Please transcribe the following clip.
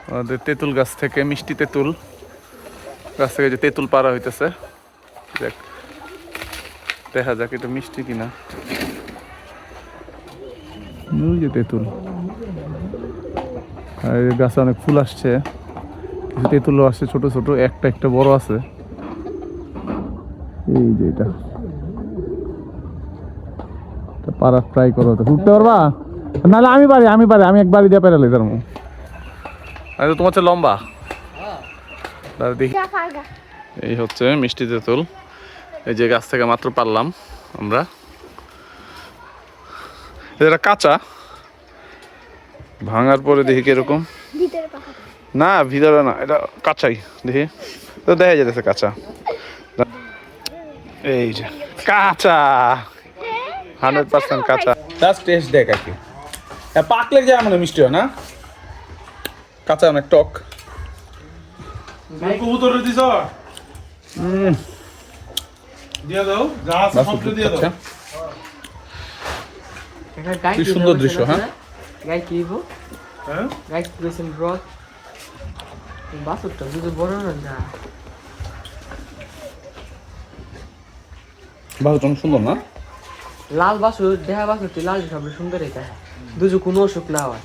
আমাদের তেঁতুল গাছ থেকে মিষ্টি তেঁতুল গাছ থেকে যে তেঁতুল পাড়া হইতেছে, দেখ দেখা যাক এটা মিষ্টি কিনা। ওই যে তেঁতুল, আর গাছে অনেক ফুল আসছে, কিছু তেঁতুলও আসছে ছোট ছোট, একটা একটা বড় আছে। এই যে এটা পারা ট্রাই করো, তো উঠতে পারবা? নাহলে আমি একবারই দিয়ে পেরালে তার মো তোমার হচ্ছে লম্বা দেখি। এই হচ্ছে মিষ্টি তেঁতুল, এই যে গাছ থেকে মাত্র পারলাম আমরা। এটা কাঁচা, ভাঙার পরে দেখি কিরকম। না ভিতরে না, এটা কাঁচাই, দেখি তো দেখা যেতেছে কাঁচা। এই যে কাঁচা, 100% কাঁচা। জাস্ট টেস্ট দেখ আর কি, পাকলে যে মানে মিষ্টি হয় না, কাঁচা অনেক টক। কি সুন্দর দৃশ্য। হ্যাঁ গাই কি দিব? হ্যাঁ গাই কি কইছেন ব্রো? বাসুরটা দুধ বড় না। বাসুরটা সুন্দর না? লাল বাসুর, দেহা বাসুর লাল সব সুন্দর এটা, দুজু কোনো অসুখ না হয়।